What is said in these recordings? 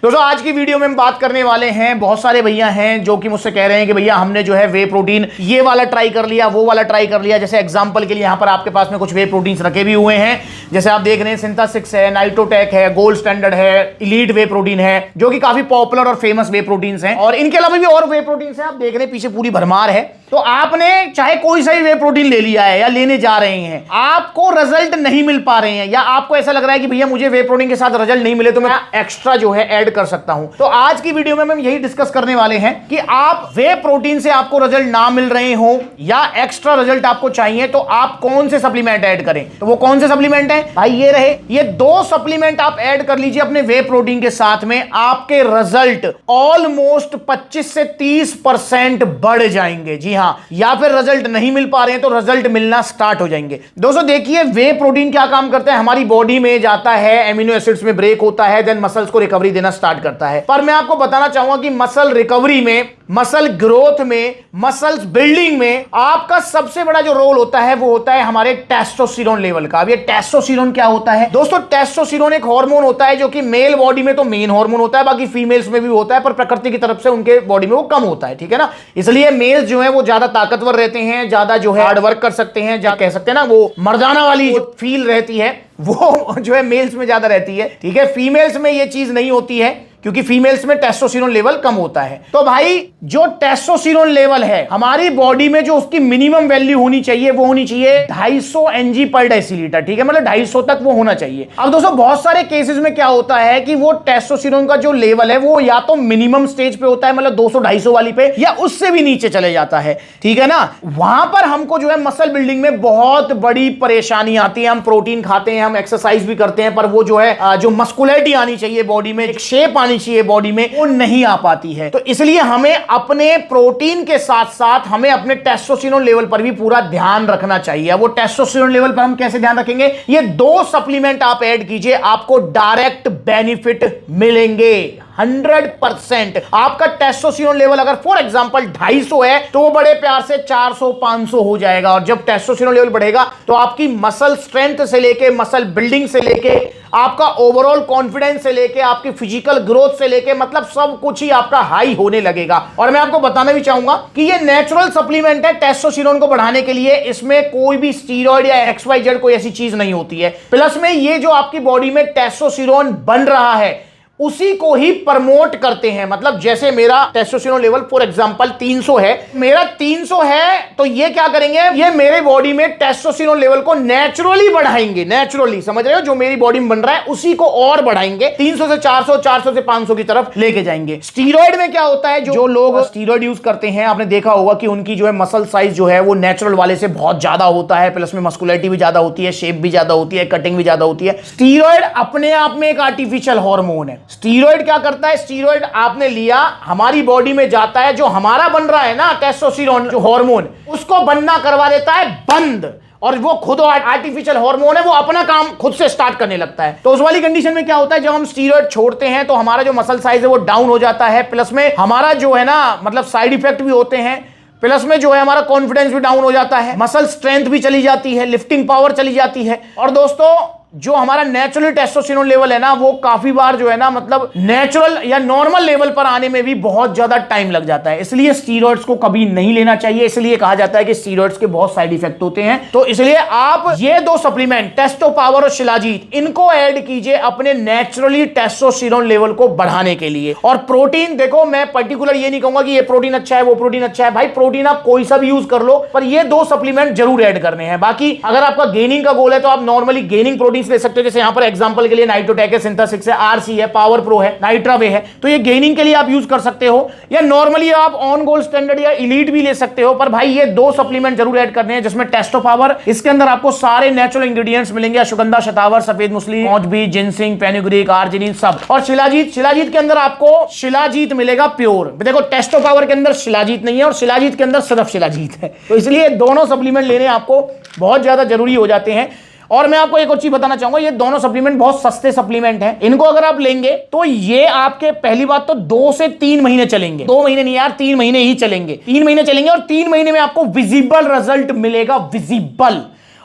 दोस्तों आज की वीडियो में हम बात करने वाले हैं, बहुत सारे भैया हैं जो कि मुझसे कह रहे हैं कि भैया हमने जो है वे प्रोटीन ये वाला ट्राई कर लिया, वो वाला ट्राई कर लिया। जैसे एग्जांपल के लिए यहां पर आपके पास में कुछ वे प्रोटीन्स रखे भी हुए हैं, जैसे आप देख रहे हैं सिंथेसिस है, नाइट्रोटेक है, गोल्ड स्टैंडर्ड है, इलीट वे प्रोटीन है, जो कि काफी पॉपुलर और फेमस वे प्रोटीन्स हैं। और इनके अलावा भी और वे प्रोटीन्स हैं, आप देख रहे हैं पीछे पूरी भरमार है। तो आपने चाहे कोई सा भी वे प्रोटीन ले लिया है या लेने जा रहे हैं, आपको रिजल्ट नहीं मिल पा रहे हैं, या आपको ऐसा लग रहा है कि भैया मुझे वे प्रोटीन के साथ रिजल्ट नहीं मिले तो मैं एक्स्ट्रा जो है ऐड कर सकता हूं। तो आज की वीडियो में हम यही डिस्कस करने वाले हैं कि आप वे प्रोटीन से आपको रिजल्ट ना मिल रहे हो या एक्स्ट्रा रिजल्ट आपको चाहिए तो आप कौन से सप्लीमेंट ऐड करें। तो वो कौन से सप्लीमेंट है भाई, ये रहे, ये दो सप्लीमेंट आप ऐड कर लीजिए अपने वे प्रोटीन के साथ में, आपके रिजल्ट ऑलमोस्ट 25 से 30% बढ़ जाएंगे। जी हां, या फिर रिजल्ट नहीं मिल पा रहे हैं तो रिजल्ट मिलना स्टार्ट हो जाएंगे। दोस्तों देखिए वे प्रोटीन क्या काम करता है, हमारी बॉडी में जाता है, एमिनो एसिड्स में ब्रेक होता है, देन मसल्स को रिकवरी देना स्टार्ट करता है। पर मैं आपको बताना चाहूंगा कि मसल रिकवरी में, मसल ग्रोथ में, मसल्स बिल्डिंग में आपका सबसे बड़ा जो रोल होता है वो होता है हमारे टेस्टोस्टेरोन लेवल का। अब ये टेस्टोस्टेरोन क्या होता है दोस्तों? टेस्टोस्टेरोन एक हार्मोन होता है जो कि मेल बॉडी में तो मेन हार्मोन होता है, बाकी फीमेल्स में भी होता है, पर प्रकृति की तरफ से उनके बॉडी में वो कम होता है, ठीक है ना। इसलिए मेल्स जो है वो ज्यादा ताकतवर रहते हैं, ज्यादा जो है हार्ड वर्क कर सकते हैं, जहां कह सकते हैं ना वो मर्दाना वाली जो फील रहती है वो जो है मेल्स में ज्यादा रहती है, ठीक है। फीमेल्स में ये चीज नहीं होती है क्योंकि फीमेल्स में टेस्टोस्टेरोन लेवल कम होता है। तो भाई जो टेस्टोस्टेरोन लेवल है हमारी बॉडी में, जो उसकी मिनिमम वैल्यू होनी चाहिए वो होनी चाहिए 250 mg पर डेसीलीटर, ठीक है, मतलब 250 तक वो होना चाहिए। अब दोस्तों बहुत सारे केसेस में क्या होता है कि वो टेस्टोस्टेरोन का जो लेवल है वो या तो मिनिमम स्टेज पे होता है, मतलब 200-250 वाली पे, या उससे भी नीचे चले जाता है, ठीक है ना। वहां पर हमको जो है मसल बिल्डिंग में बहुत बड़ी परेशानी आती है। हम प्रोटीन खाते हैं, हम एक्सरसाइज भी करते हैं, पर वो जो है जो मस्कुलरिटी आनी चाहिए बॉडी में, एक शेप आनी चाहिए बॉडी में, वो नहीं आ पाती है। तो इसलिए हमें अपने प्रोटीन के साथ साथ हमें अपने टेस्टोस्टेरोन लेवल पर भी पूरा ध्यान रखना चाहिए। वो टेस्टोस्टेरोन लेवल पर हम कैसे ध्यान रखेंगे? ये दो सप्लीमेंट आप ऐड कीजिए, आपको डायरेक्ट बेनिफिट मिलेंगे 100%। आपका टेस्टोस्टेरोन लेवल अगर फॉर एग्जांपल 250 है तो वो बड़े प्यार से 400-500 हो जाएगा। और जब टेस्टोस्टेरोन लेवल बढ़ेगा तो आपकी मसल स्ट्रेंथ से लेके, मसल बिल्डिंग से लेके, आपका ओवरऑल कॉन्फिडेंस से लेके, आपकी फिजिकल ग्रोथ से लेके, मतलब सब कुछ ही आपका हाई होने लगेगा। और मैं आपको बताना भी चाहूंगा कि ये नेचुरल सप्लीमेंट है टेस्टोस्टेरोन को बढ़ाने के लिए, इसमें कोई भी स्टीरॉइड या XYZ कोई ऐसी चीज नहीं होती है। प्लस में ये जो आपकी बॉडी में टेस्टोस्टेरोन बन रहा है उसी को ही प्रमोट करते हैं। मतलब जैसे मेरा टेस्टोस्टेरोन लेवल फॉर एग्जांपल 300 है, मेरा 300 है, तो ये क्या करेंगे, ये मेरे बॉडी में टेस्टोस्टेरोन लेवल को नेचुरली बढ़ाएंगे। नेचुरली, समझ रहे हो, जो मेरी बॉडी में बन रहा है उसी को और बढ़ाएंगे, 300 से 400, 400 से 500 की तरफ लेके जाएंगे। स्टीरॉइड में क्या होता है, जो लोग स्टीरॉइड यूज करते हैं, आपने देखा होगा कि उनकी जो है मसल साइज जो है वो नेचुरल वाले से बहुत ज्यादा होता है, प्लस में मस्कुलरिटी भी ज्यादा होती है, शेप भी ज्यादा होती है, कटिंग भी ज्यादा होती है। स्टीरॉइड अपने आप में एक आर्टिफिशियल हार्मोन है। स्टीरॉइड क्या करता है, स्टीरॉइड आपने लिया, हमारी बॉडी में जाता है, जो हमारा बन रहा है ना टेस्टोस्टेरोन जो हार्मोन, उसको बनना करवा देता है बंद, और वो खुद आर्टिफिशियल हार्मोन है, वो अपना काम खुद से स्टार्ट करने लगता है। तो उस वाली कंडीशन में क्या होता है, जब हम स्टीरॉइड छोड़ते हैं तो हमारा जो मसल साइज है वो डाउन हो जाता है, प्लस में हमारा जो है ना मतलब साइड इफेक्ट भी होते हैं, प्लस में जो है हमारा कॉन्फिडेंस भी डाउन हो जाता है, मसल स्ट्रेंथ भी चली जाती है, लिफ्टिंग पावर चली जाती है। और दोस्तों जो हमारा नेचुरल टेस्टोस्टेरोन लेवल है ना वो काफी बार जो है ना मतलब नेचुरल या नॉर्मल लेवल पर आने में भी बहुत ज्यादा टाइम लग जाता है। इसलिए स्टीरॉइड्स को कभी नहीं लेना चाहिए। इसलिए कहा जाता है कि स्टीरॉइड्स के बहुत साइड इफेक्ट होते हैं। तो इसलिए आप ये दो सप्लीमेंट टेस्टो पावर और शिलाजीत, इनको ऐड कीजिए अपने नेचुरली टेस्टोस्टेरोन लेवल को बढ़ाने के लिए। और प्रोटीन देखो, मैं पर्टिकुलर ये नहीं कहूंगा कि ये प्रोटीन अच्छा है वो प्रोटीन अच्छा है, भाई प्रोटीन आप कोई सा भी यूज कर लो, पर ये दो सप्लीमेंट जरूर ऐड करने हैं। बाकी अगर आपका गेनिंग का गोल है तो आप नॉर्मली गेनिंग प्रोटीन ले सकते हो, जैसे यहां पर एग्जांपल के लिए नाइट्रोटेक है, सिंथेसिस है, आरसी है, पावर प्रो है, नाइट्रावे है, तो ये गेनिंग के लिए आप यूज कर सकते हो, या नॉर्मली आप ऑन गोल्ड स्टैंडर्ड या इलीट भी ले सकते हो। पर भाई ये दो सप्लीमेंट जरूर ऐड करने हैं, जिसमें टेस्टो पावर, इसके अंदर आपको सारे नेचुरल इंग्रेडिएंट्स मिलेंगे, अश्वगंधा, शतावर, सफेद मुसली, पौंच बीज, जिनसिंग, फेनुग्रीक, आर्जिनिन सब। और शिलाजीत, शिलाजीत के अंदर आपको शिलाजीत मिलेगा प्योर। देखो टेस्टो पावर के अंदर शिलाजीत नहीं है और शिलाजीत के अंदर सिर्फ शिलाजीत है, तो इसलिए दोनों सप्लीमेंट लेने आपको बहुत ज्यादा जरूरी हो जाते हैं। और मैं आपको एक और चीज बताना चाहूंगा, ये दोनों सप्लीमेंट बहुत सस्ते सप्लीमेंट हैं। इनको अगर आप लेंगे तो ये आपके पहली बात तो 2 से 3 महीने चलेंगे, 2 महीने नहीं यार, 3 महीने ही चलेंगे, 3 महीने चलेंगे, और 3 महीने में आपको विजिबल रिजल्ट मिलेगा, विजिबल।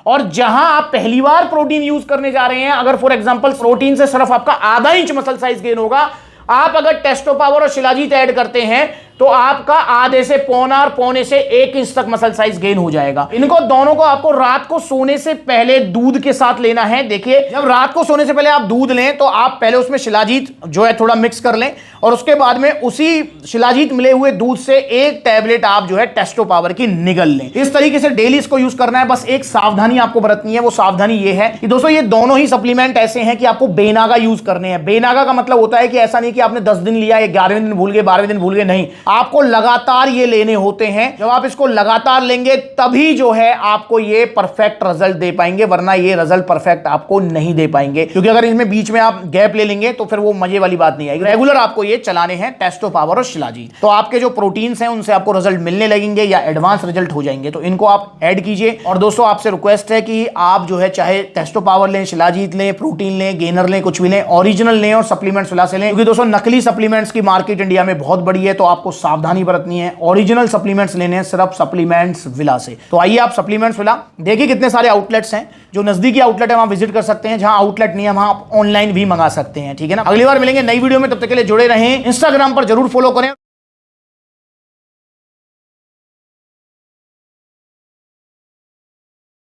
और जहां आप पहली बार प्रोटीन यूज करने जा रहे हैं, अगर फॉर एग्जांपल प्रोटीन से सिर्फ आपका आधा इंच मसल साइज गेन होगा, आप अगर टेस्टो पावर और शिलाजीत ऐड करते हैं तो आपका आधे से पौना और पौने से 1 इंच तक मसल साइज गेन हो जाएगा। इनको दोनों को आपको रात को सोने से पहले दूध के साथ लेना है। देखिए, जब रात को सोने से पहले आप दूध लें तो आप पहले उसमें शिलाजीत जो है थोड़ा मिक्स कर लें और उसके बाद में उसी शिलाजीत मिले हुए दूध से 1 टैबलेट आप जो है टेस्टो पावर की निगल लें। इस तरीके से डेली इसको यूज करना है। बस एक सावधानी आपको बरतनी है, वो सावधानी ये है कि दोस्तों ये दोनों ही सप्लीमेंट ऐसे हैं कि आपको बेनागा यूज करने हैं। बेनागा का मतलब होता है कि ऐसा नहीं कि आपने 10 दिन लिया, 11वें दिन भूल गए, 12वें दिन भूल गए, नहीं, आपको लगातार ये लेने होते हैं। जब आप इसको लगातार लेंगे तभी जो है आपको ये परफेक्ट रिजल्ट दे पाएंगे, वरना ये रिजल्ट परफेक्ट आपको नहीं दे पाएंगे। क्योंकि अगर इसमें बीच में आप गैप ले लेंगे तो फिर वो मजे वाली बात नहीं आएगी। रेगुलर आपको ये चलाने हैं टेस्टो पावर और शिलाजीत। तो आपके जो प्रोटीन्स हैं उनसे आपको रिजल्ट मिलने लगेंगे या एडवांस रिजल्ट हो जाएंगे, तो इनको आप ऐड कीजिए। और दोस्तों आपसे रिक्वेस्ट है कि आप जो है चाहे टेस्टो पावर लें, शिलाजीत लें, प्रोटीन लें, गेनर लें, कुछ भी लें, ओरिजिनल लें और सप्लीमेंट्स विला से लें। क्योंकि दोस्तों नकली सप्लीमेंट्स की मार्केट इंडिया में बहुत बड़ी है, तो आपको सावधानी बरतनी है। ओरिजिनल सप्लीमेंट्स लेने हैं सिर्फ सप्लीमेंट्स विला से। तो आइए आप सप्लीमेंट्स विला देखिए, कितने सारे आउटलेट्स हैं। जो नजदीकी आउटलेट है वहां विजिट कर सकते हैं, जहां आउटलेट नहीं है वहां आप ऑनलाइन भी मंगा सकते हैं। ठीक है ना। अगली बार मिलेंगे नई वीडियो में, तब तक के लिए जुड़े रहें। इंस्टाग्राम पर जरूर फॉलो करें।